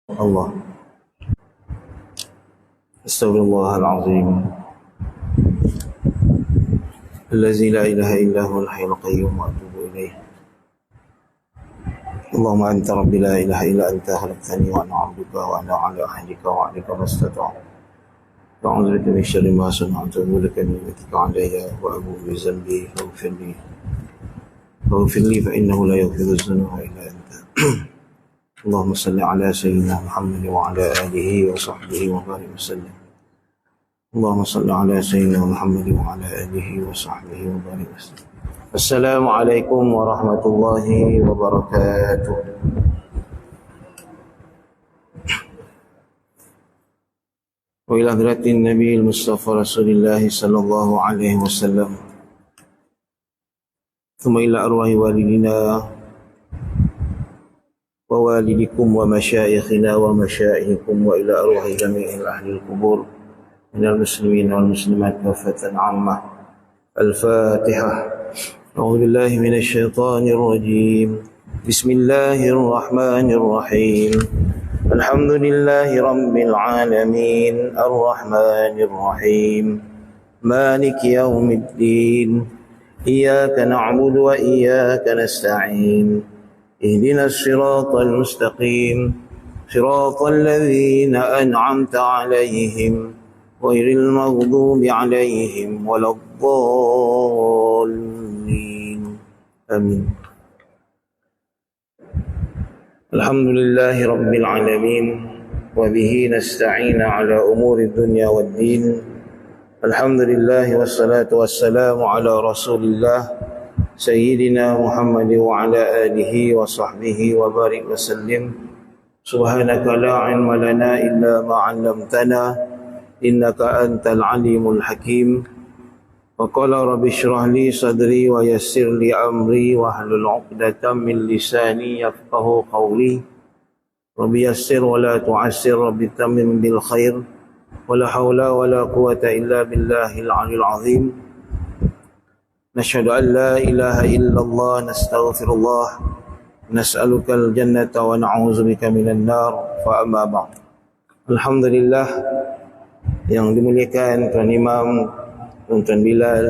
الله. استغفر الله العظيم الذي لا إله إلا هو الحي القيوم وأتوب إليه. اللهم أنت ربي لا إله إلا أنت خلقتني وأنا عبدك وأنا على عهدك ووعدك ما استطعت. أعوذ بك من شر ما صنعت ولك نعمتك علي وأبوء بذنبي فاغفر لي فإنه لا يغفر الذنوب إلا أنت. اللهم صل على سيدنا محمد وعلى آله وصحبه وبارك وسلم. اللهم صل على سيدنا محمد وعلى آله وصحبه وبارك وسلم. السلام عليكم ورحمة الله وبركاته. وإلى حضرة النبي المصطفى رسول الله صلى الله عليه وسلم، ثم إلى أرواح والدنا ووالدكم ومشايخنا ومشايخكم وإلى أرواح جميع أهل القبور من المسلمين والمسلمات كافة عامة. الفاتحة. أعوذ بالله من الشيطان الرجيم. بسم الله الرحمن الرحيم. الحمد لله رب العالمين الرحمن الرحيم مالك يوم الدين إياك نعبد وإياك نستعين اهدنا الصراط المستقيم صراط الذين أنعمت عليهم غير المغضوب عليهم ولا الضالين آمين. الحمد لله رب العالمين وبه نستعين على أمور الدنيا والدين. الحمد لله والصلاة والسلام على رسول الله سيدنا محمد وعلى آله وصحبه وبارك وسلم. سبحانك لا علم لنا إلا ما علمتنا إنك أنت العليم الحكيم. وقال رب اشرح لي صدري ويسر لي أمري واحلل عقدة من لساني يفقه قولي. رب يسر ولا تعسر رب تمم بالخير ولا حول ولا قوة إلا بالله العلي العظيم. نشهد أن لا إله إلا الله نستغفر الله نسألك الجنة ونعوذ بك من النار. فأما بعد. Alhamdulillah, yang dimuliakan Tuan Imam, Tuan Bilal,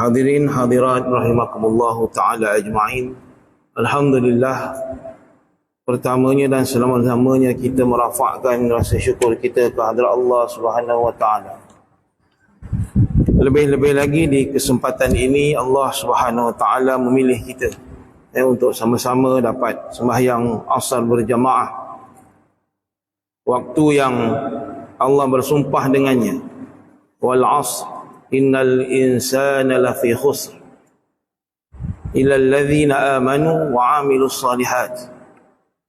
hadirin hadirat rahimakumullahu ta'ala ajma'in. Alhamdulillah, pertamanya dan selama-lamanya kita merafakkan rasa syukur kita ke hadirat Allah Subhanahu wa taala. Lebih-lebih lagi di kesempatan ini Allah Subhanahu wa taala memilih kita untuk sama-sama dapat sembahyang asar berjamaah, waktu yang Allah bersumpah dengannya, wal 'asr innal insana lafi khusr illa alladhina amanu wa 'amilus shalihat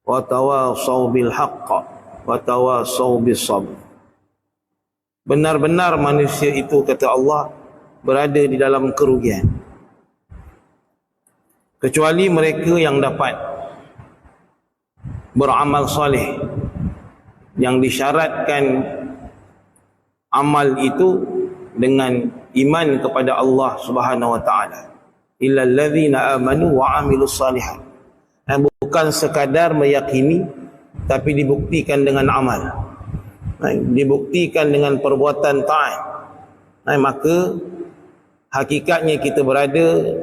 wa tawasaw bil haqq wa tawasaw bis sabr. Benar-benar manusia itu, kata Allah, berada di dalam kerugian, kecuali mereka yang dapat beramal soleh, yang disyaratkan amal itu dengan iman kepada Allah Subhanahu wa taala. Illal ladzina amanu wa 'amilus shalihat. Bukan sekadar meyakini, tapi dibuktikan dengan amal, dibuktikan dengan perbuatan taat. Maka hakikatnya kita berada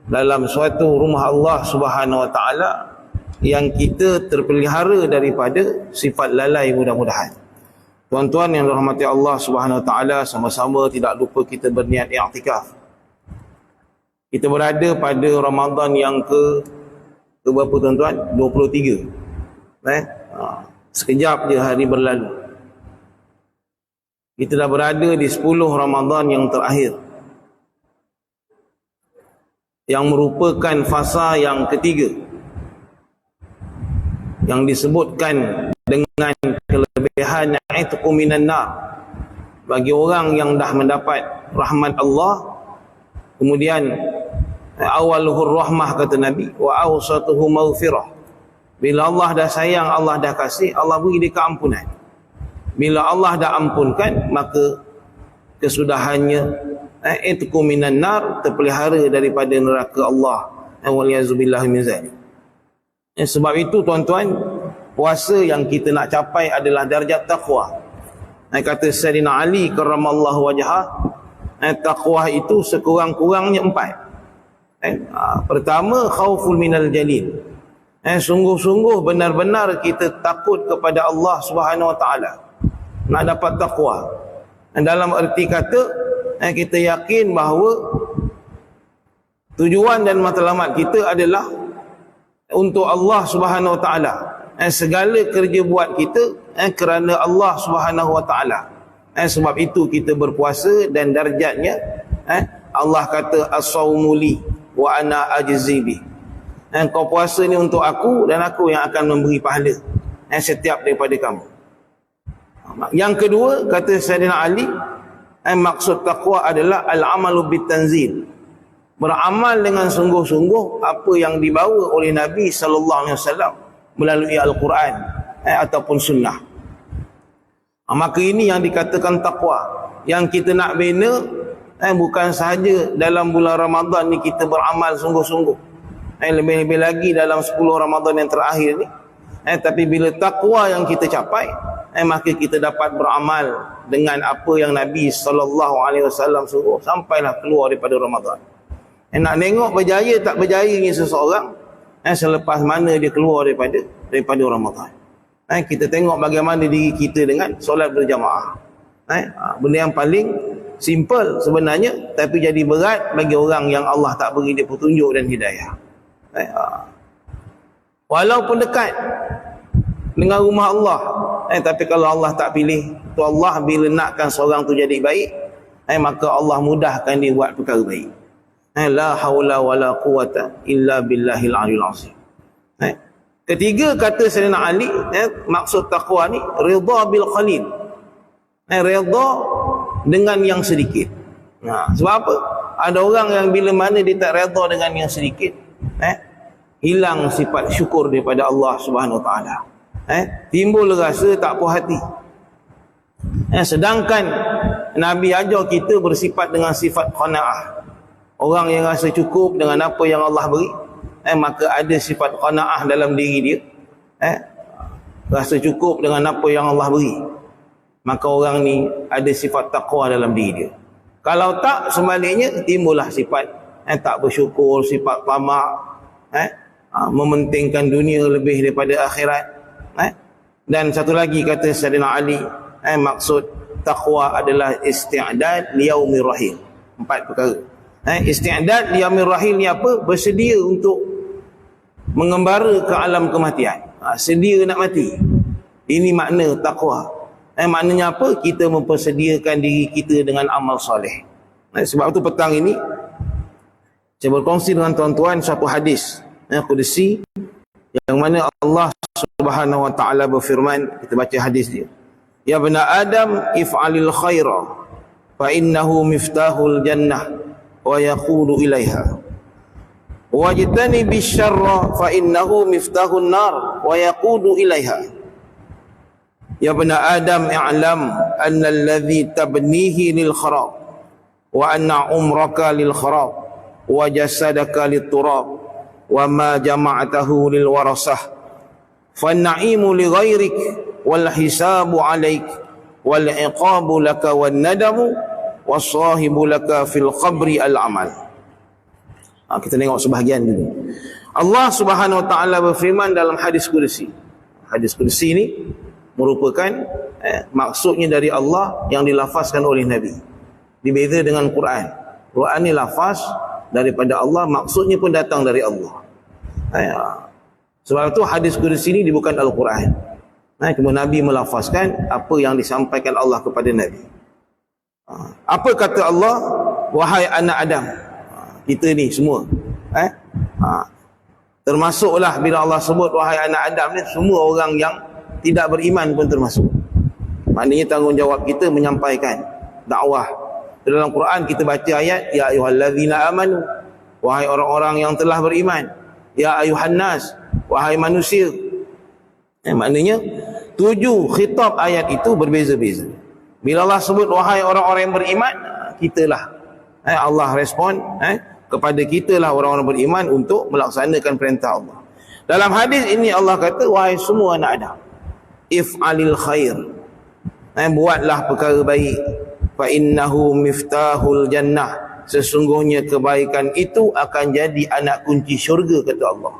dalam suatu rumah Allah Subhanahu wa taala yang kita terpelihara daripada sifat lalai mudah-mudahan. Tuan-tuan yang dirahmati Allah Subhanahu wa taala, sama-sama tidak lupa kita berniat i'tikaf. Kita berada pada Ramadan yang ke berapa tuan-tuan? 23. Sekejap je hari berlalu. Kita dah berada di 10 Ramadan yang terakhir, yang merupakan fasa yang ketiga, yang disebutkan dengan kelebihan itqu minan nar, bagi orang yang dah mendapat rahmat Allah. Kemudian awaluhur rahmah, kata Nabi, wa awsatuhu maghfirah. Bila Allah dah sayang, Allah dah kasih, Allah beri dia keampunan. Bila Allah dah ampunkan, maka kesudahannya itqu minan nar, terpelihara daripada neraka Allah Waliyazubillah min zalik. Sebab itu tuan-tuan, puasa yang kita nak capai adalah darjat taqwa. Kata Sayyidina Ali karramallahu wajhah, taqwa itu sekurang-kurangnya 4. Pertama, khauful minal jalil. Sungguh-sungguh benar-benar kita takut kepada Allah Subhanahu wa taala. Nak dapat taqwa. Dalam erti kata, kita yakin bahawa tujuan dan matlamat kita adalah untuk Allah Subhanahu wa taala. Segala kerja buat kita kerana Allah Subhanahu wa taala. Sebab itu kita berpuasa, dan darjatnya Allah kata as-saumu li wa ana ajzi bi. Kau puasa ni untuk aku, dan aku yang akan memberi pahala setiap daripada kamu. Yang kedua, kata Sayyidina Ali, maksud taqwa adalah al-amalu bitanzil. Beramal dengan sungguh-sungguh apa yang dibawa oleh Nabi sallallahu alaihi wasallam melalui Al-Quran ataupun sunnah. Maka ini yang dikatakan taqwa. Yang kita nak bina bukan sahaja dalam bulan Ramadan ni kita beramal sungguh-sungguh. Lebih-lebih lagi dalam 10 Ramadan yang terakhir ni. Tapi bila taqwa yang kita capai, maka kita dapat beramal dengan apa yang Nabi sallallahu alaihi wasallam suruh sampailah keluar daripada Ramadan. Nak tengok berjaya tak berjayanya seseorang selepas mana dia keluar daripada Ramadan. Kita tengok bagaimana diri kita dengan solat berjamaah. Benda yang paling simple sebenarnya, tapi jadi berat bagi orang yang Allah tak beri dia petunjuk dan hidayah. Walaupun dekat dengan rumah Allah, tapi kalau Allah tak pilih, tu Allah bila nakkan seorang tu jadi baik, maka Allah mudahkan dia buat perkara baik. La haula wala quwata illa billahil aliyil azim. Ketiga, kata Sayyidina Ali, maksud taqwa ni ridha bil qalil. Ridha dengan yang sedikit. Sebab apa? Ada orang yang bila mana dia tak redha dengan yang sedikit, hilang sifat syukur daripada Allah Subhanahu wa taala. Timbul rasa tak puas hati. Sedangkan Nabi ajar kita bersifat dengan sifat qanaah. Orang yang rasa cukup dengan apa yang Allah beri, maka ada sifat qanaah dalam diri dia. Rasa cukup dengan apa yang Allah beri, maka orang ni ada sifat taqwa dalam diri dia. Kalau tak, sebaliknya timbullah sifat tak bersyukur, sifat tamak, mementingkan dunia lebih daripada akhirat. Dan satu lagi kata Sayyidina Ali, maksud taqwa adalah isti'dad liyaumir rahil. 4 perkara. Isti'dad liyaumir rahil ni apa? Bersedia untuk mengembara ke alam kematian. Sedia nak mati. Ini makna taqwa. Maknanya apa? Kita mempersediakan diri kita dengan amal soleh. Sebab itu petang ini saya berkongsi dengan tuan-tuan satu hadis qudsi yang mana Allah Subhanahu wa taala berfirman. Kita baca hadis dia. Ya bani Adam, if'alil khaira fa innahu miftahul jannah wa yaqulu ilaiha. Wajtanibis syarra fa innahu miftahun nar wa yaqulu ilaiha. Ya bani Adam, i'lam anna alladhi tabnihi lil kharab wa anna umraka lil kharab wa jasadaka lit turab wa ma jama'atahu lil warasah fan na'imu li ghairik wal hisabu 'alaik wal iqabu laka wan nadamu was sahibu laka fil qabri al amal. Kita tengok sebahagian dulu. Allah Subhanahu wa taala berfirman dalam hadis qudsi. Hadis qudsi ni merupakan maksudnya dari Allah yang dilafazkan oleh Nabi. Dibeza dengan Quran. Quran ni lafaz daripada Allah, maksudnya pun datang dari Allah. Sebab itu hadis qudsi ni bukan Al-Quran. Cuma Nabi melafazkan apa yang disampaikan Allah kepada Nabi. Apa kata Allah? Wahai anak Adam. Kita ni semua. Termasuklah bila Allah sebut wahai anak Adam ni, semua orang yang tidak beriman pun termasuk. Maknanya tanggungjawab kita menyampaikan dakwah. Dalam Quran kita baca ayat ya ayyuhallazina amanu, wahai orang-orang yang telah beriman. Ya ayyuhan nas, wahai manusia. Maknanya 7 khitab ayat itu berbeza-beza. Bila Allah sebut wahai orang-orang yang beriman, kitalah Allah respon kepada kita lah orang-orang beriman untuk melaksanakan perintah Allah. Dalam hadis ini Allah kata, wahai semua anak Adam, if'alil khair, buatlah perkara baik, fa innahu miftahul jannah, sesungguhnya kebaikan itu akan jadi anak kunci syurga, kata Allah.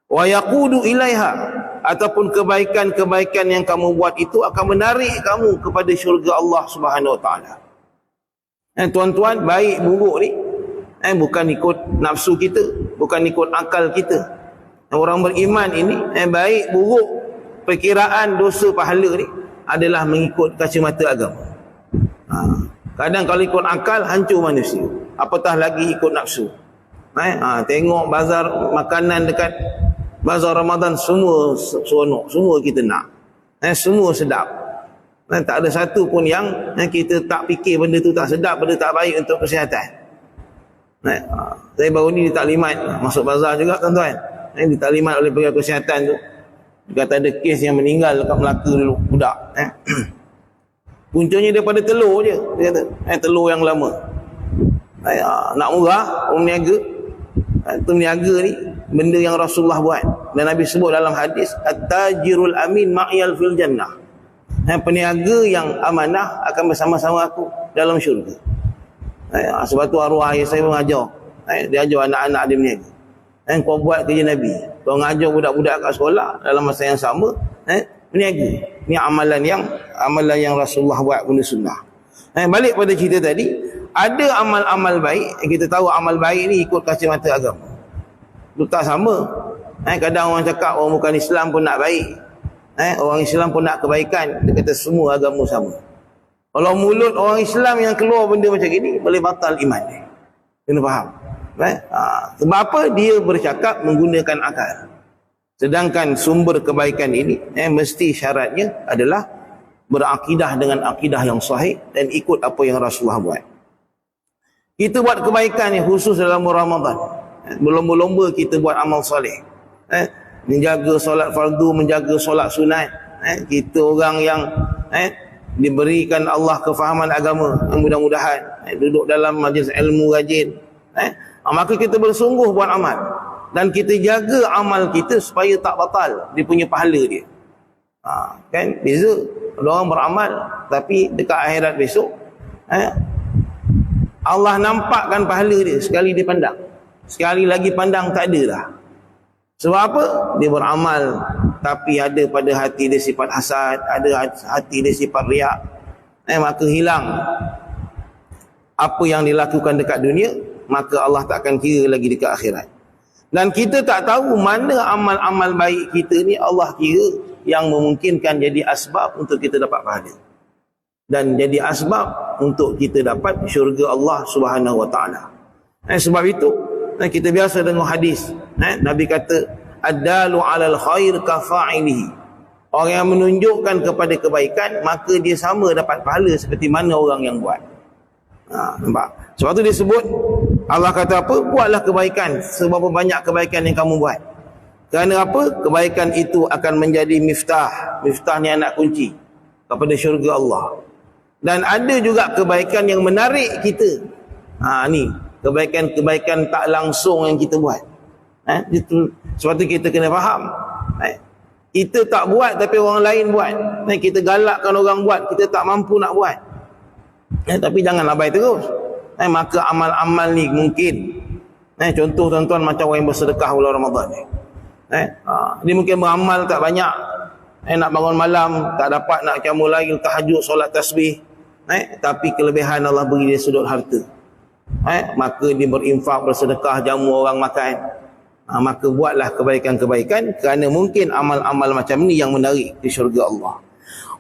Wa yaqudu ilaiha, ataupun kebaikan-kebaikan yang kamu buat itu akan menarik kamu kepada syurga Allah Subhanahu wa taala. Tuan-tuan, baik buruk ni bukan ikut nafsu kita, bukan ikut akal kita. Orang beriman ini baik buruk perkiraan dosa pahala ni adalah mengikut kacamata agama. Kadang kalau ikut akal hancur manusia, apatah lagi ikut nafsu. Tengok bazar makanan dekat bazar Ramadan, semua seronok, semua kita nak, semua sedap. Tak ada satu pun yang kita tak fikir benda tu tak sedap, benda tak baik untuk kesihatan. Saya baru ni di taklimat masuk bazar juga, tuan-tuan. Di taklimat oleh Pegawai Kesihatan tu, kata ada kes yang meninggal dekat Melaka dulu, budak. Puncanya daripada telur je, dia kata. Telur yang lama. Nak murah, orang niaga. Niaga ni benda yang Rasulullah buat, dan Nabi sebut dalam hadis, at-tajirul amin ma'yal fil jannah, peniaga yang amanah akan bersama-sama aku dalam syurga. Sebab tu arwah ayah saya mengajar, dia ajar anak-anak dia berniaga. Kau buat kerja Nabi, kau ngajar budak-budak kat sekolah dalam masa yang sama berniaga. Ni amalan yang Rasulullah buat, benda sunnah. Balik pada cerita tadi, ada amal-amal baik, kita tahu amal baik ni ikut kacamata agama. Itu tak sama. Kadang orang cakap orang bukan Islam pun nak baik. Orang Islam pun nak kebaikan. Dia kata semua agama sama. Kalau mulut orang Islam yang keluar benda macam ini, boleh batal iman dia. Kena faham. Sebab apa? Dia bercakap menggunakan akal. Sedangkan sumber kebaikan ini mesti syaratnya adalah berakidah dengan akidah yang sahih dan ikut apa yang Rasulullah buat. Kita buat kebaikan ni khusus dalam Ramadan. Berlomba-lomba kita buat amal soleh. Menjaga solat fardu, menjaga solat sunat. Kita orang yang diberikan Allah kefahaman agama, mudah-mudahan duduk dalam majlis ilmu rajin. Maka kita bersungguh buat amal, dan kita jaga amal kita supaya tak batal dia punya pahala dia. Kan beza kalau orang beramal tapi dekat akhirat besok Allah nampakkan pahala dia sekali dia pandang, sekali lagi pandang tak ada dah. Sebab apa? Dia beramal tapi ada pada hati dia sifat hasad, ada hati dia sifat riak, maka hilang apa yang dilakukan dekat dunia, maka Allah tak akan kira lagi dekat akhirat. Dan kita tak tahu mana amal-amal baik kita ni Allah kira yang memungkinkan jadi asbab untuk kita dapat pahala, dan jadi asbab untuk kita dapat syurga Allah Subhanahu wa taala. Sebab itu kita biasa dengar hadis, Nabi kata ad-dalu 'alal khair kafa'ilihi. Orang yang menunjukkan kepada kebaikan, maka dia sama dapat pahala seperti mana orang yang buat. Nampak? Sebab tu dia sebut, Allah kata apa? Buatlah kebaikan seberapa banyak kebaikan yang kamu buat. Kerana apa? Kebaikan itu akan menjadi miftah. Miftah ni anak kunci kepada syurga Allah. Dan ada juga kebaikan yang menarik kita. Ni kebaikan-kebaikan tak langsung yang kita buat. Sebab tu kita kena faham. Kita tak buat tapi orang lain buat. Kita galakkan orang buat, kita tak mampu nak buat. Tapi jangan abai terus. Maka amal-amal ni mungkin. Contoh tuan-tuan macam orang yang bersedekah bulan Ramadan ni. Dia mungkin beramal tak banyak. Nak bangun malam, tak dapat nak qiyamul lail, tahajud, solat tasbih. Tapi kelebihan Allah beri dia sudut harta. Maka dia berinfak, bersedekah, jamu orang makan. Maka buatlah kebaikan-kebaikan, kerana mungkin amal-amal macam ni yang menarik di syurga Allah.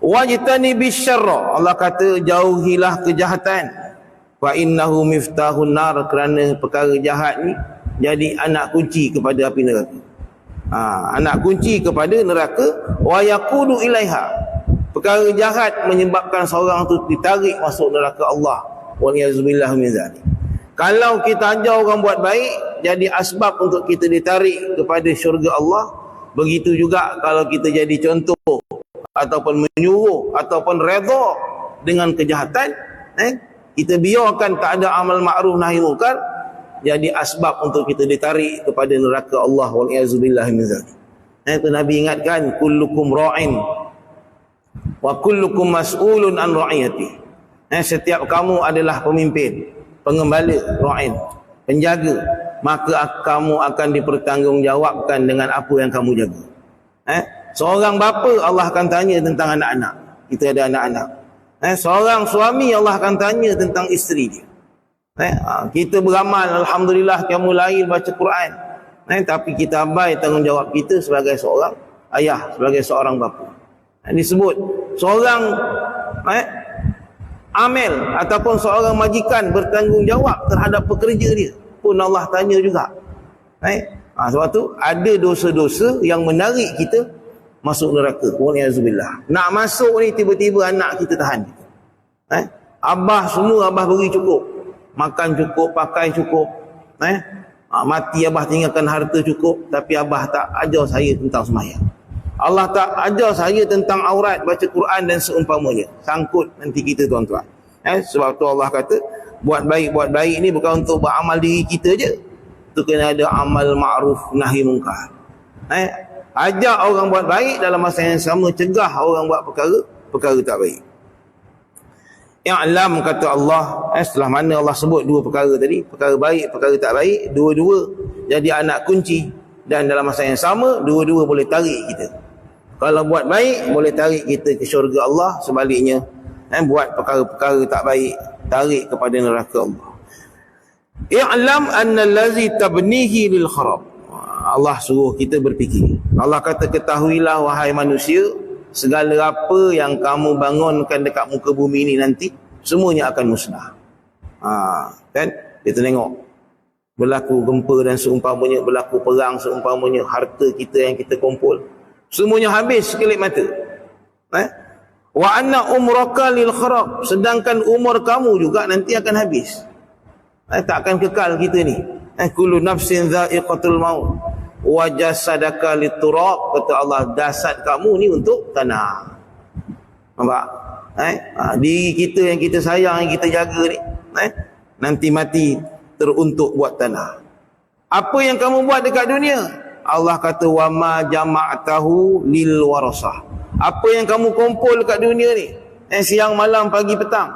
Wajtanibis syarra, Allah kata jauhilah kejahatan. Fa innahu miftahun nar, kerana perkara jahat ni jadi anak kunci kepada api neraka. Anak kunci kepada neraka. Wa yaqudu ilaiha, perkara jahat menyebabkan seorang tu ditarik masuk neraka Allah. Wa yazubillahu min zalik. Kalau kita ajar orang buat baik, jadi asbab untuk kita ditarik kepada syurga Allah. Begitu juga kalau kita jadi contoh ataupun menyuruh ataupun redha dengan kejahatan, kita biarkan tak ada amal ma'ruf nahi munkar, jadi asbab untuk kita ditarik kepada neraka Allah, wal iazubillah min dzalik. Itu Nabi ingatkan, kullukum ra'in wa kullukum mas'ulun an ra'iyati. Setiap kamu adalah pemimpin, pengembala, ra'in, penjaga, maka kamu akan dipertanggungjawabkan dengan apa yang kamu jaga. Seorang bapa, Allah akan tanya tentang anak-anak. Kita ada anak-anak. Seorang suami, Allah akan tanya tentang isteri dia. Kita beramal, alhamdulillah, kamu lahir baca Quran, tapi kita abai tanggungjawab kita sebagai seorang ayah, sebagai seorang bapa. Disebut seorang amil ataupun seorang majikan bertanggungjawab terhadap pekerja dia pun Allah tanya juga. Sebab tu ada dosa-dosa yang menarik kita masuk neraka. Waliyahzubillah. Nak masuk ni tiba-tiba anak kita tahan kita. Abah semua abah beri cukup, makan cukup, pakai cukup, mati abah tinggalkan harta cukup, tapi abah tak ajar saya tentang sembahyang. Allah tak ajar saya tentang aurat, baca Quran dan seumpamanya. Sangkut nanti kita tuan-tuan. Sebab tu Allah kata, buat baik ni bukan untuk beramal diri kita je. Itu kena ada amal ma'ruf nahi munkar. Ajak orang buat baik, dalam masa yang sama cegah orang buat perkara tak baik. Ya'lam, kata Allah, setelah mana Allah sebut dua perkara tadi, perkara baik, perkara tak baik, dua-dua jadi anak kunci, dan dalam masa yang sama dua-dua boleh tarik kita. Kalau buat baik boleh tarik kita ke syurga Allah, sebaliknya buat perkara-perkara tak baik tarik kepada neraka Allah. I'lam anna allazi tabnihi lil kharab. Allah suruh kita berfikir. Allah kata, ketahuilah wahai manusia, segala apa yang kamu bangunkan dekat muka bumi ini nanti semuanya akan musnah. Kan kita tengok berlaku gempa dan seumpamanya, berlaku perang seumpamanya, harta kita yang kita kumpul semuanya habis sekelip mata. Wa anna umraka lil kharab, sedangkan umur kamu juga nanti akan habis. Tak akan kekal kita ni. Kullu nafsin dha'iqatul maut wa jasadaka liturab, kata Allah, jasad kamu ni untuk tanah. Nampak? Diri kita yang kita sayang, yang kita jaga ni, nanti mati teruntuk buat tanah. Apa yang kamu buat dekat dunia, Allah kata, wa ma jama'tahu lil warasah. Apa yang kamu kumpul dekat dunia ni, siang malam pagi petang,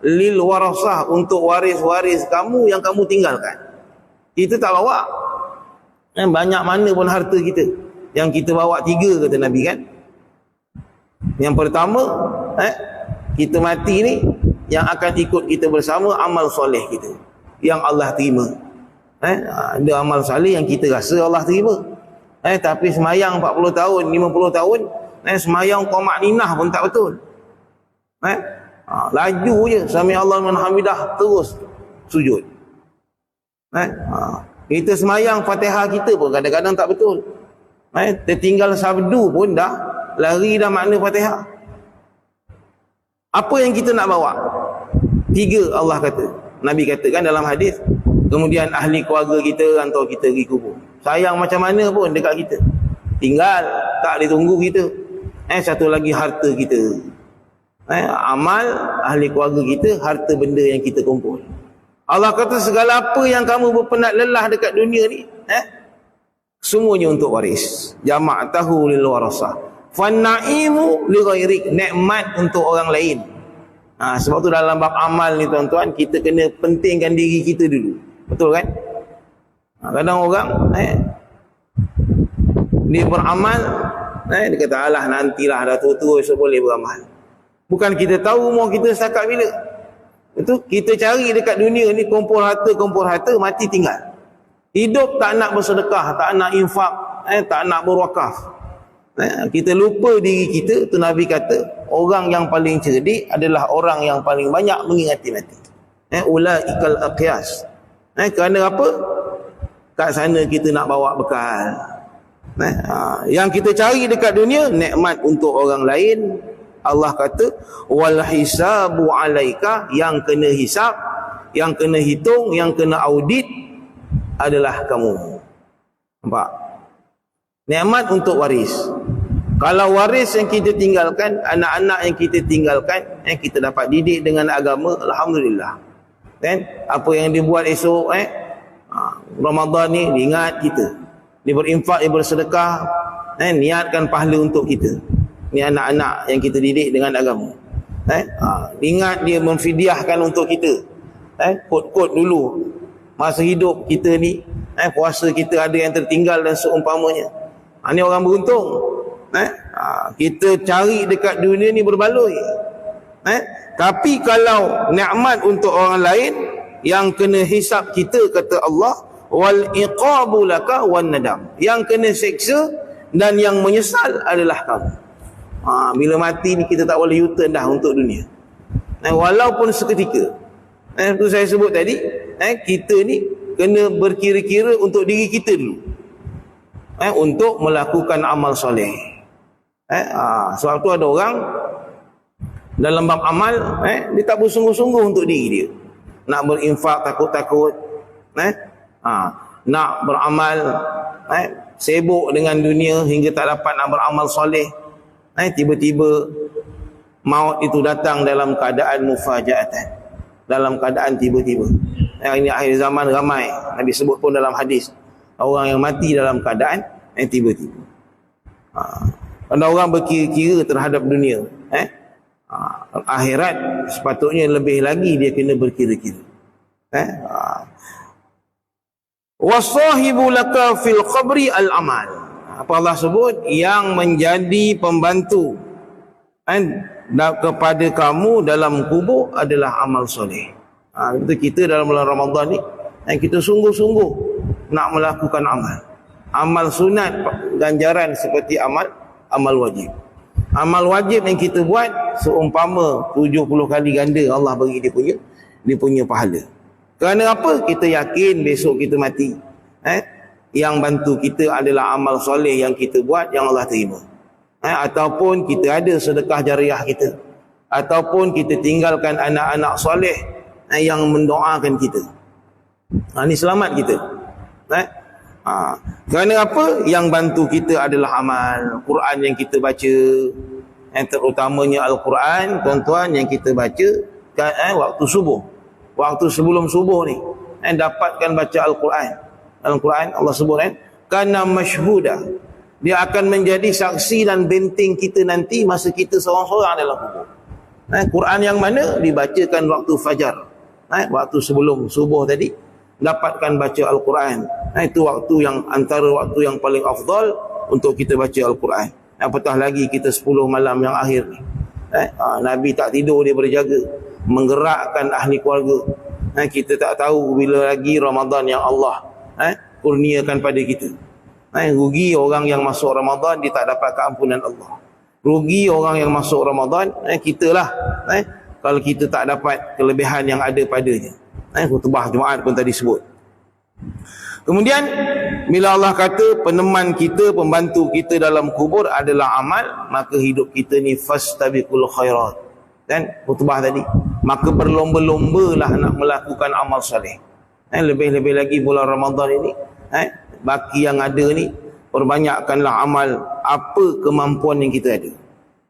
lil warasah, untuk waris-waris kamu yang kamu tinggalkan. Kita tak bawa. Banyak mana pun harta kita, yang kita bawa tiga, kata Nabi kan. Yang pertama, kita mati ni, yang akan ikut kita bersama amal soleh kita yang Allah terima. Ada amal soleh yang kita rasa Allah terima, tapi semayang 40 tahun 50 tahun, semayang qamak ninah pun tak betul. Laju je sami Allah man hamidah, terus sujud. Kita semayang Fatihah kita pun kadang-kadang tak betul. Tertinggal sabdu pun dah lari dah makna Fatihah. Apa yang kita nak bawa? Tiga, Allah kata. Nabi katakan dalam hadis, kemudian ahli keluarga kita hantar kita pergi kubur. Sayang macam mana pun dekat kita, tinggal, tak ditunggu kita. Satu lagi harta kita. Amal ahli keluarga kita, harta benda yang kita kumpul. Allah kata, segala apa yang kamu berpenat lelah dekat dunia ni, semuanya untuk waris. Jama' tahu lil warasah. Fan-na'imu li ghairik, nikmat untuk orang lain. Sebab tu dalam bab amal ni tuan-tuan, kita kena pentingkan diri kita dulu. Betul kan? Kadang orang dia beramal, dia kata, alah nantilah dah tua-tua so boleh beramal. Bukan kita tahu umur kita setakat bila. Itu kita cari dekat dunia ni, kumpul harta, mati tinggal. Hidup tak nak bersedekah, tak nak infak, tak nak berwakaf. Kita lupa diri kita. Tu Nabi kata, orang yang paling cerdik adalah orang yang paling banyak mengingati mati. Ulaikal aqyas. Kerana apa? Kat sana kita nak bawa bekal. Yang kita cari dekat dunia, nikmat untuk orang lain. Allah kata, wal hisabu alaika, yang kena hisab, yang kena hitung, yang kena audit adalah kamu. Nampak? Nikmat untuk waris. Kalau waris yang kita tinggalkan, anak-anak yang kita tinggalkan, kita dapat didik dengan agama, alhamdulillah. Kan? Apa yang dia buat esok, Ramadan ni diingat kita. Dia berinfak, dia bersedekah, niatkan pahala untuk kita. Ni anak-anak yang kita didik dengan agama. Ingat dia memfidyahkan untuk kita. Kod-kod dulu masa hidup kita ni, puasa kita ada yang tertinggal dan seumpamanya. Ni orang beruntung. Kita cari dekat dunia ni berbaloi. Tapi kalau nikmat untuk orang lain, yang kena hisap kita, kata Allah, wal iqabu laka wan nadam. Yang kena seksa dan yang menyesal adalah kamu. Bila mati ni kita tak boleh U-turn dah untuk dunia. Walaupun seketika. Itu saya sebut tadi, kita ni kena berkira-kira untuk diri kita dulu. Untuk melakukan amal soleh. Sebab tu ada orang dalam bab amal, dia tak bersungguh-sungguh untuk diri dia. Nak berinfak takut-takut, nak beramal, sibuk dengan dunia hingga tak dapat nak beramal soleh. Tiba-tiba maut itu datang dalam keadaan mufajaatan, dalam keadaan tiba-tiba. Ini akhir zaman ramai, Nabi sebut pun dalam hadis, orang yang mati dalam keadaan tiba-tiba. Ada orang berkira-kira terhadap dunia, akhirat sepatutnya lebih lagi dia kena berkira-kira. Wasahibu laka fil qabri al-amal. Apa Allah sebut? Yang menjadi pembantu kepada kamu dalam kubur adalah amal soleh. Kita dalam bulan Ramadan ni, kita sungguh-sungguh nak melakukan amal. Amal sunat ganjaran seperti amal wajib. Amal wajib yang kita buat seumpama 70 kali ganda Allah bagi dia punya pahala. Kerana apa? Kita yakin besok kita mati. Yang bantu kita adalah amal soleh yang kita buat yang Allah terima. Ataupun kita ada sedekah jariah kita, ataupun kita tinggalkan anak-anak soleh yang mendoakan kita. Ini selamat kita. Kerana apa? Yang bantu kita adalah amal Quran yang kita baca, yang terutamanya Al-Quran, tuan-tuan, yang kita baca waktu subuh, waktu sebelum subuh ni, dapatkan baca Al-Quran. Dalam Quran Allah sebut kana masyhuda, dia akan menjadi saksi dan benteng kita nanti masa kita seorang-seorang dalam kubur. Quran yang mana? Dibacakan waktu fajar, waktu sebelum subuh tadi, dapatkan baca Al-Quran. Itu waktu yang antara waktu yang paling afdal untuk kita baca Al-Quran. Apatah lagi kita 10 malam yang akhir ni. Nabi tak tidur, dia berjaga, menggerakkan ahli keluarga. Kita tak tahu bila lagi Ramadan yang Allah kurniakan pada kita. Rugi orang yang masuk Ramadan, dia tak dapat keampunan Allah. Rugi orang yang masuk Ramadan, kita lah, kalau kita tak dapat kelebihan yang ada padanya. Khutbah Jumaat pun tadi sebut. Kemudian bila Allah kata peneman kita, pembantu kita dalam kubur adalah amal, maka hidup kita ni fastabiqul khairat. Khutbah tadi, maka berlomba-lombalah nak melakukan amal soleh. Lebih-lebih lagi bulan Ramadan ini, baki yang ada ni, perbanyakkanlah amal apa kemampuan yang kita ada.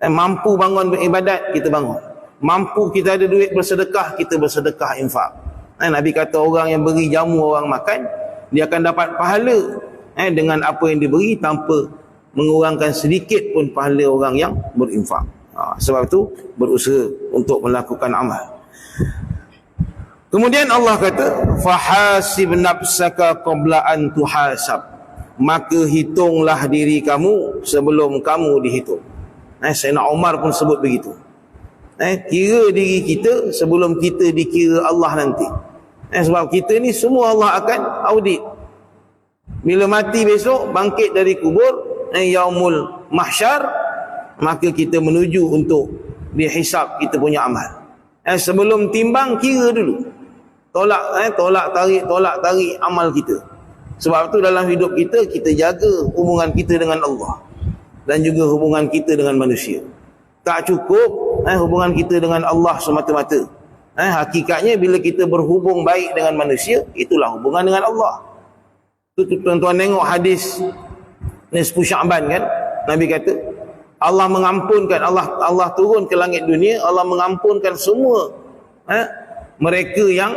Mampu bangun beribadat, kita bangun. Mampu kita ada duit bersedekah, kita bersedekah infak. Nabi kata orang yang beri jamu orang makan, dia akan dapat pahala dengan apa yang diberi tanpa mengurangkan sedikit pun pahala orang yang berinfak. Sebab itu berusaha untuk melakukan amal. Kemudian Allah kata, fahasib nafsaka qabla an tuhasab, maka hitunglah diri kamu sebelum kamu dihitung. Sayyidina Umar pun sebut begitu. Kira diri kita sebelum kita dikira Allah nanti. Sebab kita ni semua Allah akan audit. Bila mati besok, bangkit dari kubur, yaumul mahsyar, maka kita menuju untuk dihisap kita punya amal. Sebelum timbang, kira dulu. Tolak tarik amal kita. Sebab tu dalam hidup kita, kita jaga hubungan kita dengan Allah dan juga hubungan kita dengan manusia. Tak cukup hubungan kita dengan Allah semata-mata. Hakikatnya bila kita berhubung baik dengan manusia, itulah hubungan dengan Allah. Tuan-tuan tengok hadis Nisfu Sya'ban kan, Nabi kata Allah mengampunkan, Allah turun ke langit dunia, Allah mengampunkan semua mereka yang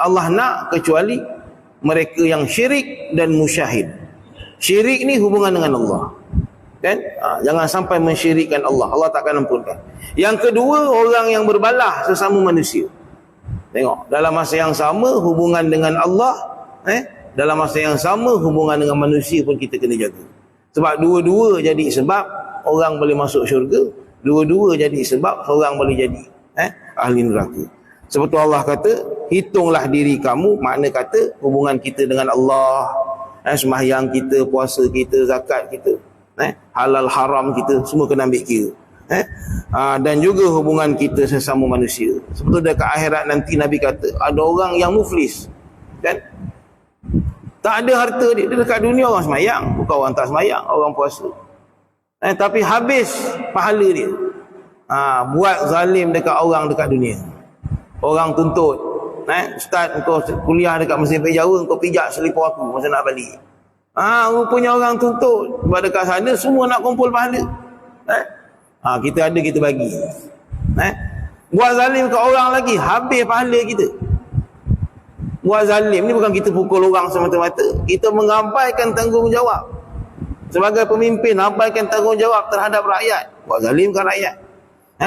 Allah nak, kecuali mereka yang syirik dan musyahid. Syirik ni hubungan dengan Allah, kan? Jangan sampai mensyirikkan Allah, Allah takkan ampunkan. Yang kedua, orang yang berbalah sesama manusia. Tengok, dalam masa yang sama hubungan dengan Allah, dalam masa yang sama hubungan dengan manusia pun kita kena jaga. Sebab dua-dua jadi sebab orang boleh masuk syurga, dua-dua jadi sebab seorang boleh jadi ahli neraka. Sebab tu Allah kata, hitunglah diri kamu, makna kata hubungan kita dengan Allah, sembahyang kita, puasa kita, zakat kita, halal haram kita, semua kena ambil kira. Dan juga hubungan kita sesama manusia. Sebab tu dekat akhirat nanti Nabi kata, ada orang yang muflis, kan? Tak ada harta dia dekat dunia orang semayang, bukan orang tak semayang, orang puasa. Tapi habis pahala dia. Buat zalim dekat orang dekat dunia. Orang tuntut, ustaz kau kuliah dekat Mesir Jawa, kau pijak selipar aku masa nak balik. Rupanya orang tuntut sebab dekat sana semua nak kumpul pahala. Kita ada, kita bagi. Buat zalim ke orang lagi, habis pahala kita. Buat zalim ni bukan kita pukul orang semata-mata, kita mengabaikan tanggungjawab. Sebagai pemimpin, abaikan tanggungjawab terhadap rakyat. Buat zalim ke rakyat.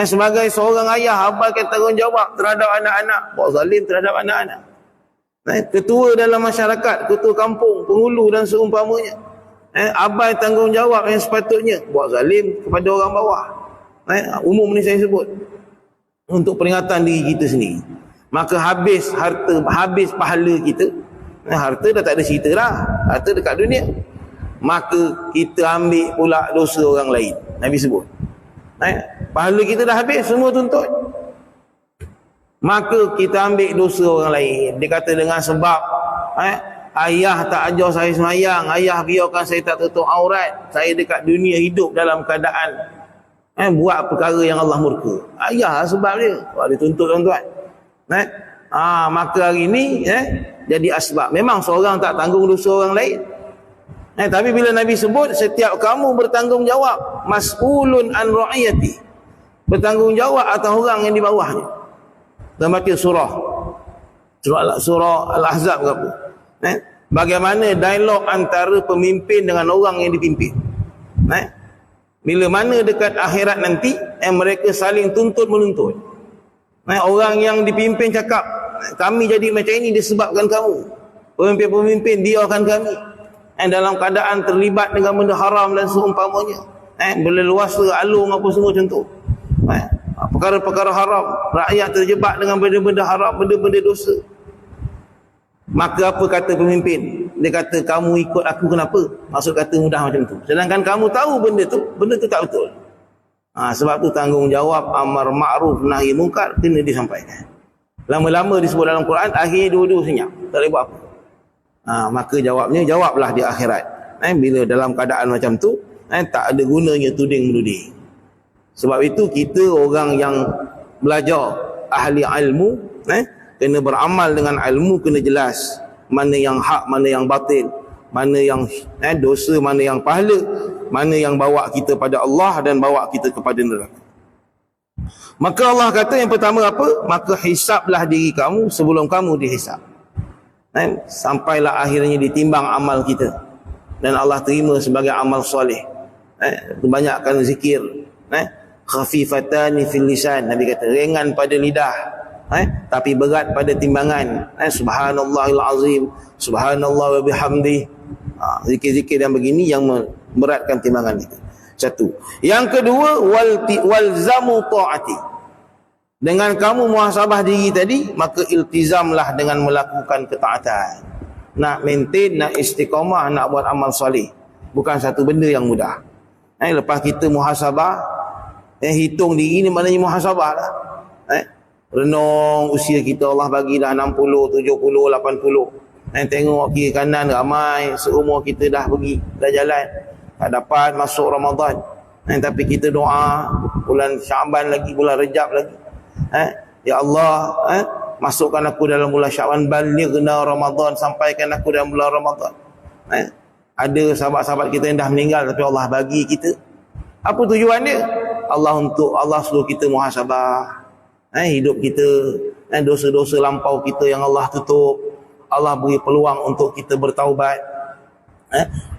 Sebagai seorang ayah, abaikan tanggungjawab terhadap anak-anak. Buat zalim terhadap anak-anak. Ketua dalam masyarakat, ketua kampung, penghulu dan seumpamanya, abai tanggungjawab yang sepatutnya. Buat zalim kepada orang bawah. Umum ni saya sebut untuk peringatan diri kita sendiri. Maka habis harta, habis pahala kita. Harta dah tak ada cerita dah, harta dekat dunia. Maka kita ambil pula dosa orang lain. Nabi sebut, pahala kita dah habis, semua tuntut, maka kita ambil dosa orang lain. Dia kata dengan sebab ayah tak ajar saya semayang, ayah biarkan saya tak tutup aurat, saya dekat dunia hidup dalam keadaan buat perkara yang Allah murka. Ayah sebab dia, dia tuntut tuan-tuan. Maka hari ni jadi asbab. Memang seorang tak tanggung dosa orang lain, tapi bila Nabi sebut setiap kamu bertanggungjawab, mas'ulun an ra'iyati, bertanggungjawab atas orang yang di bawahnya. Dan baca surah Al-Ahzab ke apa, bagaimana dialog antara pemimpin dengan orang yang dipimpin. Bila mana dekat akhirat nanti mereka saling tuntut menuntut. Orang yang dipimpin cakap, kami jadi macam ini disebabkan kamu. Pemimpin-pemimpin diakan kami dalam keadaan terlibat dengan benda haram dan seumpamanya, berleluasa, alung apa semua contoh, perkara-perkara haram, rakyat terjebak dengan benda-benda haram, benda-benda dosa. Maka apa kata pemimpin? Dia kata, kamu ikut aku kenapa? Maksud kata mudah macam tu. Sedangkan kamu tahu benda tu tak betul. Sebab tu tanggungjawab amar ma'ruf nahi mungkar kena disampaikan. Lama-lama disebut dalam Quran, akhir dua-dua senyap, tak boleh buat apa. Maka jawablah di akhirat. Bila dalam keadaan macam tu, tak ada gunanya tuding-menuding. Sebab itu kita orang yang belajar, ahli ilmu, kena beramal dengan ilmu, kena jelas mana yang hak, mana yang batil, mana yang dosa, mana yang pahala, mana yang bawa kita pada Allah dan bawa kita kepada neraka. Maka Allah kata yang pertama apa? Maka hisablah diri kamu sebelum kamu dihisab. Sampailah akhirnya ditimbang amal kita dan Allah terima sebagai amal soleh. Banyakkan zikir, khafifatani fil lisan, Nabi kata ringan pada lidah, tapi berat pada timbangan. Subhanallahil azim, subhanallah wa bihamdi. Zikir-zikir yang begini yang memberatkan timbangan kita. Satu. Yang kedua, walzamu ta'ati. Dengan kamu muhasabah diri tadi, maka iltizamlah dengan melakukan ketaatan. Nak maintain, nak istiqamah, nak buat amal soleh, bukan satu benda yang mudah. Lepas kita muhasabah, hitung diri ni maknanya muhasabah lah. Renung usia kita, Allah bagi dah 60, 70, 80. Tengok kiri kanan ramai seumur kita dah pergi, dah jalan, tak dapat masuk Ramadan. Tapi kita doa bulan Syaban lagi, bulan Rejab lagi. Ya Allah, masukkan aku dalam bulan Syaban, balighna Ramadan, sampaikan aku dalam bulan Ramadan. Ada sahabat-sahabat kita yang dah meninggal tapi Allah bagi kita. Apa tujuan dia? Allah suruh kita muhasabah hidup kita, dosa-dosa lampau kita yang Allah tutup, Allah beri peluang untuk kita bertaubat.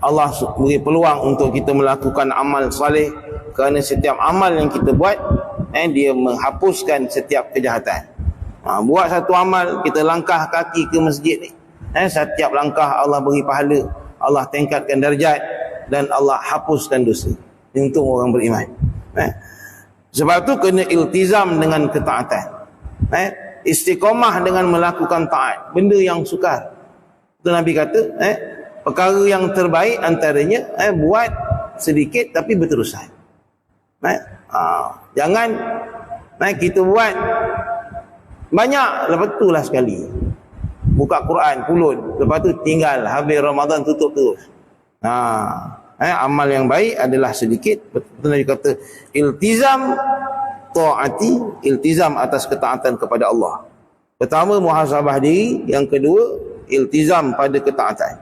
Allah beri peluang untuk kita melakukan amal saleh, kerana setiap amal yang kita buat dia menghapuskan setiap kejahatan. Buat satu amal, kita langkah kaki ke masjid ni, setiap langkah Allah beri pahala, Allah tingkatkan darjat, dan Allah hapuskan dosa. Untuk orang beriman. Sebab tu kena iltizam dengan ketaatan. Istiqamah dengan melakukan taat, benda yang sukar. Itu Nabi kata, perkara yang terbaik antaranya buat sedikit tapi berterusan. Jangan kita buat banyak, lepas tu lah sekali buka Quran pulut, lepas tu tinggal, habis Ramadan tutup terus. Amal yang baik adalah sedikit. Betul Nabi kata iltizam taati, iltizam atas ketaatan kepada Allah. Pertama, muhasabah diri. Yang kedua, iltizam pada ketaatan.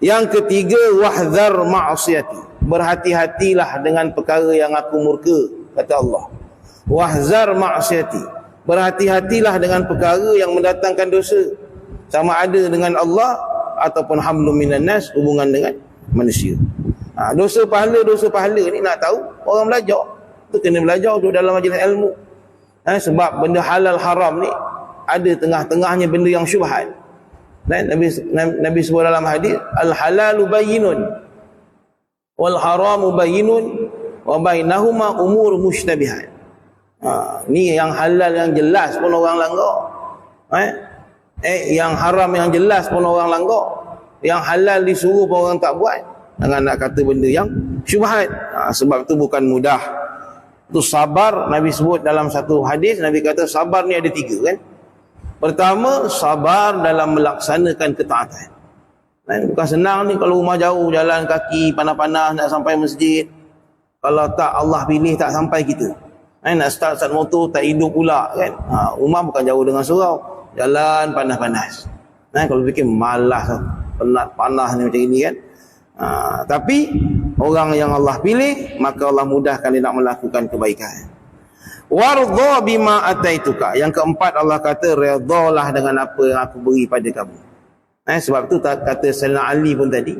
Yang ketiga, wahdzar ma'siyati, berhati-hatilah dengan perkara yang aku murka, kata Allah. Wahdzar ma'siyati, berhati-hatilah dengan perkara yang mendatangkan dosa, sama ada dengan Allah ataupun hamlum minan nas, hubungan dengan manusia. Dosa pahala ni nak tahu, orang belajar tu kena belajar duduk dalam majlis ilmu. Sebab benda halal haram ni ada tengah-tengahnya benda yang syubhat. Nabi sebut dalam hadis, al halalu bayyinun wal haramu bayyinun wa bainahuma umur mushtabihat. Ni yang halal yang jelas pun orang langgar. Yang haram yang jelas pun orang langgar. Yang halal disuruh pun orang tak buat. Jangan nak kata benda yang syubhat. Sebab tu bukan mudah. Tu sabar, Nabi sebut dalam satu hadis, Nabi kata sabar ni ada 3 kan. Pertama, sabar dalam melaksanakan ketaatan. Bukan senang ni kalau rumah jauh, jalan kaki panas-panas nak sampai masjid. Kalau tak Allah pilih tak sampai kita. Nak start motor tak hidup pula kan. Rumah bukan jauh dengan surau, jalan panas-panas. Kalau fikir malas, penat panas ni macam ini kan. Tapi orang yang Allah pilih, maka Allah mudahkan dia nak melakukan kebaikan. Wardha bima ataituka. Yang keempat, Allah kata redalah dengan apa yang aku beri pada kamu. Sebab tu kata Sayyidina Ali pun tadi,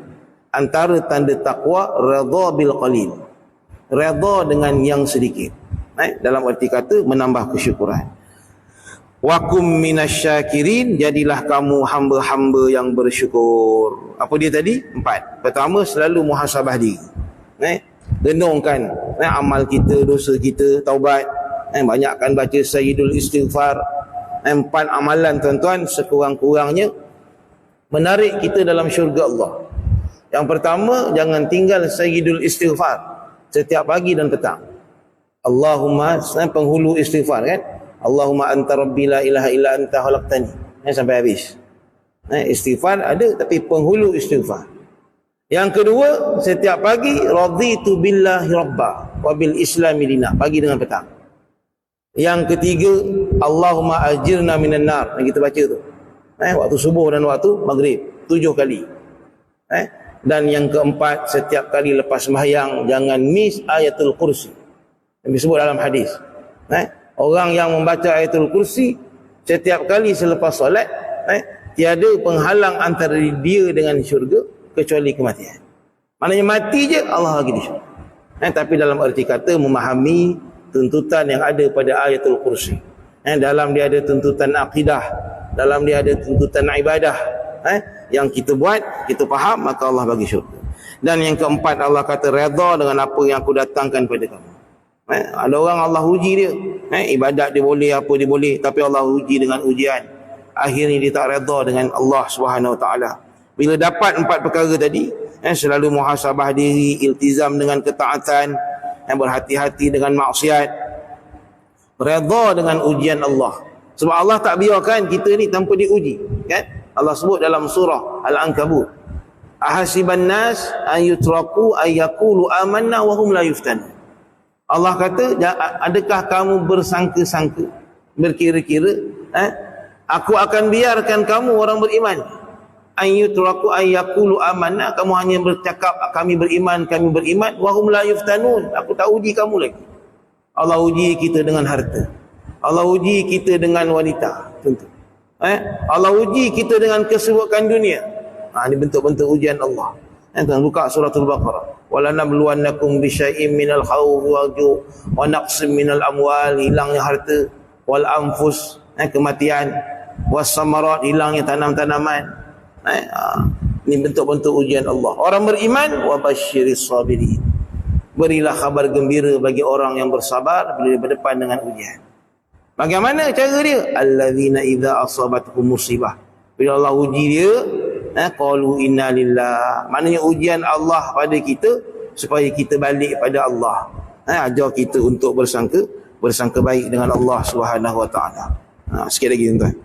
antara tanda takwa redha bil qalil, redha dengan yang sedikit. Dalam arti kata menambah kesyukuran. Wakum minasyakirin, jadilah kamu hamba-hamba yang bersyukur. Apa dia tadi? 4. Pertama, selalu muhasabah diri. Renungkan amal kita, dosa kita, taubat. Banyakkan baca Sayyidul Istighfar. 4 amalan tuan-tuan sekurang-kurangnya menarik kita dalam syurga Allah. Yang pertama, jangan tinggal Sayyidul Istighfar setiap pagi dan petang. Allahumma, penghulu istighfar kan. Allahumma anta rabbi la ilaha illa anta khalaqtani. Sampai habis. Istighfar ada, tapi penghulu istighfar. Yang kedua, setiap pagi raditu billahi rabba wa bil islami dina, pagi dengan petang. Yang ketiga, Allahumma ajirna minan nar, yang kita baca tu. Waktu subuh dan waktu maghrib 7 kali. Dan yang keempat, setiap kali lepas sembahyang jangan miss ayatul kursi. Yang disebut dalam hadis. Orang yang membaca ayatul kursi setiap kali selepas solat, tiada penghalang antara dia dengan syurga kecuali kematian. Maknanya mati je Allah bagi dia syurga. Tapi dalam arti kata memahami tuntutan yang ada pada ayatul kursi. Dalam dia ada tuntutan akidah, dalam dia ada tuntutan ibadah. Yang kita buat, kita faham, maka Allah bagi syurga. Dan yang keempat, Allah kata redha dengan apa yang aku datangkan pada kamu. Ada orang Allah uji dia, ibadat dia boleh, apa dia boleh, tapi Allah uji dengan ujian. Akhirnya dia tak redha dengan Allah Subhanahu Wa Taala. Bila dapat 4 perkara tadi, selalu muhasabah diri, iltizam dengan ketaatan, berhati-hati dengan maksiat, redha dengan ujian Allah. Sebab Allah tak biarkan kita ni tanpa diuji, kan? Allah sebut dalam surah Al-Ankabut, ahasiban nas an yutraku ay yaqulu amanna wa hum la yuftanun. Allah kata, adakah kamu bersangka-sangka, berkira-kira, aku akan biarkan kamu orang beriman, ayyutraku ayyakulu amanna, kamu hanya bercakap kami beriman, wahum la yuftanun, aku tak uji kamu lagi. Allah uji kita dengan harta, Allah uji kita dengan wanita, tentu. Allah uji kita dengan keserukan dunia. Ini bentuk-bentuk ujian Allah. Tuan buka suratul Baqarah. Walanabluwannakum bisyai'im minal khawfi wal ju' wa naqsim minal amwal, hilangnya harta, wal anfus, kematian, was samarat, hilangnya tanam-tanaman. Ini bentuk-bentuk ujian Allah. Orang beriman, wa basyiris sabirin, berilah kabar gembira bagi orang yang bersabar bila berdepan dengan ujian. Bagaimana cara dia? Allazina idza asabatuhum musibah, bila Allah uji dia, qalu inna lillah, maknanya ujian Allah pada kita supaya kita balik pada Allah. Ajar kita untuk bersangka baik dengan Allah Subhanahu wa taala. Sikit lagi tuan.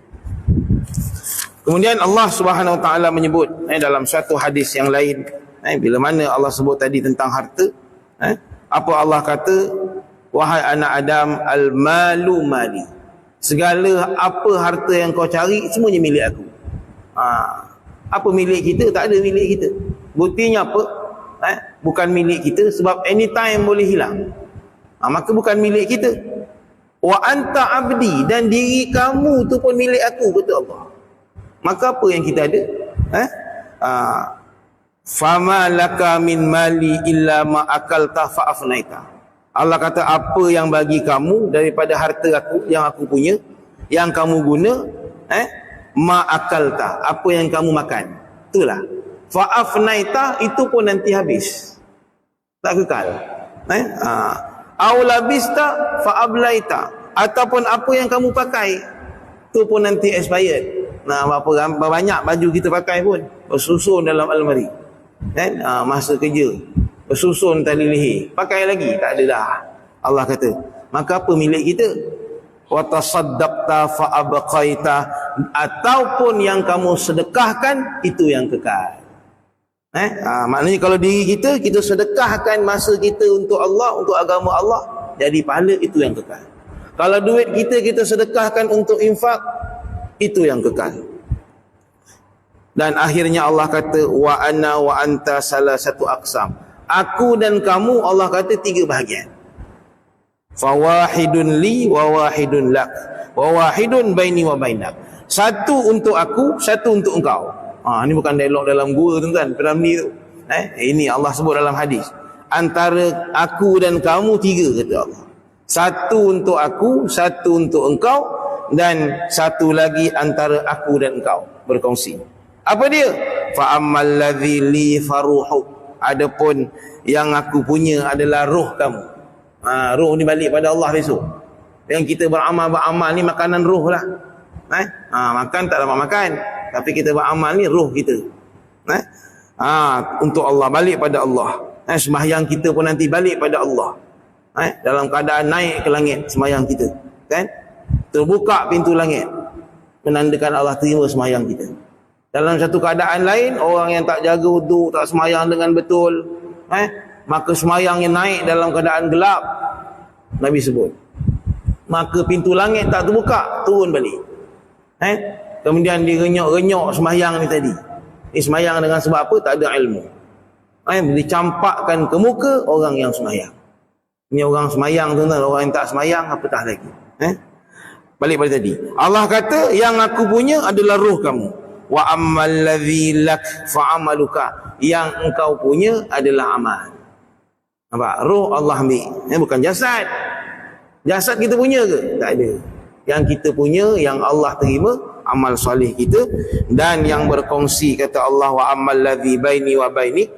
Kemudian Allah Subhanahu wa taala menyebut dalam satu hadis yang lain, bila mana Allah sebut tadi tentang harta, apa Allah kata? Wahai anak Adam, al-malu mali, segala apa harta yang kau cari semuanya milik aku. Apa milik kita? Tak ada milik kita. Buktinya apa? Bukan milik kita sebab anytime boleh hilang. Maka bukan milik kita. Wa anta abdi, dan diri kamu tu pun milik aku, kata Allah. Maka apa yang kita ada? Fama laka min mali illa ma akalta fa afnaita. Allah kata, apa yang bagi kamu daripada harta aku yang aku punya, yang kamu guna, ma akalta, apa yang kamu makan, itulah. Fa afnaita, itu pun nanti habis, tak kekal. Au labista fa ablaita, ataupun apa yang kamu pakai, itu pun nanti expired. Berapa banyak baju kita pakai pun bersusun dalam almari, masa kerja bersusun tali leher, pakai lagi tak ada dah. Allah kata, maka apa milik kita? Wa tasaddaqta fa abqaita, ataupun yang kamu sedekahkan itu yang kekal. Maknanya kalau diri kita sedekahkan masa kita untuk Allah, untuk agama Allah, jadi pahala, itu yang kekal. Kalau duit kita sedekahkan untuk infak, itu yang kekal. Dan akhirnya Allah kata, wa ana wa anta salah satu aqsam, aku dan kamu, Allah kata 3 bahagian. Fawahidun li wa wahidun lak wa wahidun baini wa bainak, satu untuk aku, satu untuk engkau. Ini bukan dialog dalam gua tuan-tuan, Piramli tu. Ini Allah sebut dalam hadis. Antara aku dan kamu 3, kata Allah. Satu untuk aku, satu untuk engkau, dan satu lagi antara aku dan engkau, berkongsi. Apa dia? Fa ammal ladzi li faruhu, adapun yang aku punya adalah roh kamu. Roh ni balik pada Allah besok. Yang kita beramal ni makanan roh lah. Makan tak dapat makan, tapi kita beramal ni roh kita. Untuk Allah, balik pada Allah. Sembahyang kita pun nanti balik pada Allah. Dalam keadaan naik ke langit sembahyang kita, kan? Terbuka pintu langit, menandakan Allah terima sembahyang kita. Dalam satu keadaan lain, orang yang tak jaga wuduk, tak sembahyang dengan betul, maka sembahyangnya naik dalam keadaan gelap, Nabi sebut, maka pintu langit tak terbuka, turun balik. Kemudian direnyok-renyok sembahyang ni tadi. Ini sembahyang dengan sebab apa? Tak ada ilmu. Dicampakkan ke muka orang yang sembahyang. Ini orang sembahyang tuan-tuan, orang yang tak sembahyang apatah lagi. Balik pada tadi, Allah kata yang aku punya adalah roh kamu. Wa ammal ladzi lak fa amaluka, yang engkau punya adalah amal. Nampak? Roh Allah ambil, bukan jasad. Jasad kita punya ke? Tak ada. Yang kita punya, yang Allah terima, amal soleh kita. Dan yang berkongsi, kata Allah, wa ammal ladzi baini wa baini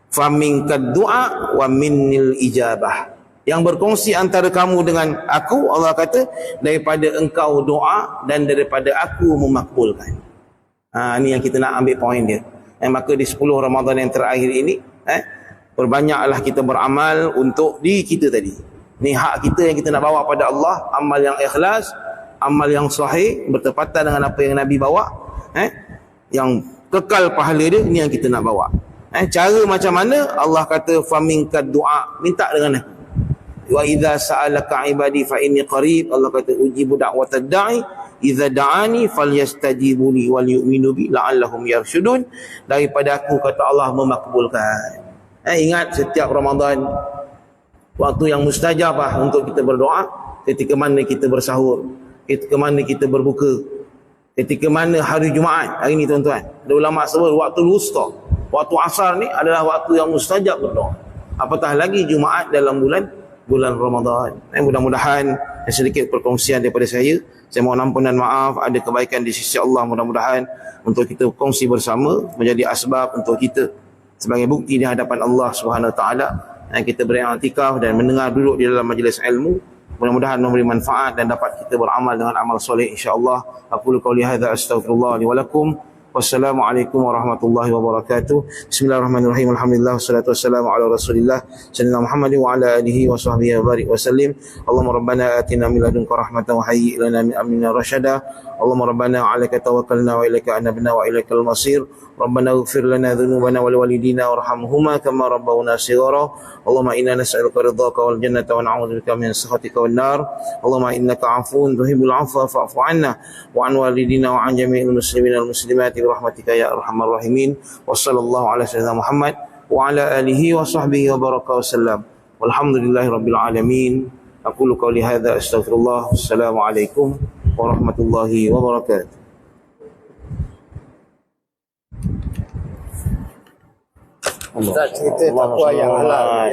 fa minkad du'a wa minnil ijabah. Yang berkongsi antara kamu dengan aku, Allah kata, daripada engkau doa dan daripada aku memakbulkan. Ini yang kita nak ambil poin dia. Maka di 10 Ramadan yang terakhir ini, perbanyaklah kita beramal untuk diri kita tadi. Ini hak kita yang kita nak bawa pada Allah. Amal yang ikhlas, amal yang sahih, bertepatan dengan apa yang Nabi bawa, yang kekal pahala dia. Ini yang kita nak bawa. Cara macam mana? Allah kata, famingkad du'a, minta dengan aku. Wa idza sa'alaka ibadi fa inni qarib, Allah kata, ujibu da'watad da'i idza da'ani falyastajibuni wal yu'minu bi la'allahum yarshudun. Daripada aku, kata Allah, memakbulkan. Ingat setiap Ramadan, waktu yang mustajabah untuk kita berdoa, ketika mana kita bersahur, ketika mana kita berbuka, Ketika mana hari Jumaat hari ni tuan-tuan, ada ulama sebut waktu wusta, waktu asar ni adalah waktu yang mustajab berdoa, apatah lagi Jumaat dalam bulan Ramadan. Mudah-mudahan sedikit perkongsian daripada saya mohon ampun dan maaf, ada kebaikan di sisi Allah, mudah-mudahan untuk kita kongsi bersama menjadi asbab untuk kita sebagai bukti di hadapan Allah Subhanahu Wa Taala, dan kita beriktikaf dan mendengar duduk di dalam majlis ilmu, mudah-mudahan memberi manfaat dan dapat kita beramal dengan amal soleh insya-Allah. Aqulu qouli hadza astaghfirullah li wa lakum. Wassalamualaikum warahmatullahi wabarakatuh. Bismillahirrahmanirrahim. Alhamdulillah wassalatu wassalamu ala Rasulillah sayyidina Muhammad wa ala alihi wa sahbihi wa barik wa sallim. Allahumma rabbana atina min ladunka rahmatan wa hayyi lana min amrina rasyada. Allahumma rabbana 'alaika tawakkalna wa ilaika anabna wa ilaikal masir. Rabbana ighfir lana dhunubana wa liwalidina warhamhuma kama rabbawna shighara. Allahumma inna nas'aluka ridhaka wal jannata wa na'udzubika min sakhatika wan nar. Allahumma innaka 'afuwun tuhibbul 'afwa fa'fu 'anna wa 'an walidina wa 'an jami'il muslimina wal muslimat birahmatika ya arhamar rahimin. Wa sallallahu ala sayyidina Muhammad wa ala alihi wa sahbihi wa baraka wa sallam. Walhamdulillahi rabbil alamin. Aqulu qouli hadza astaghfirullah. Wassalamualaikum warahmatullahi wabarakatuh. Ustaz cerita takwa yang halal.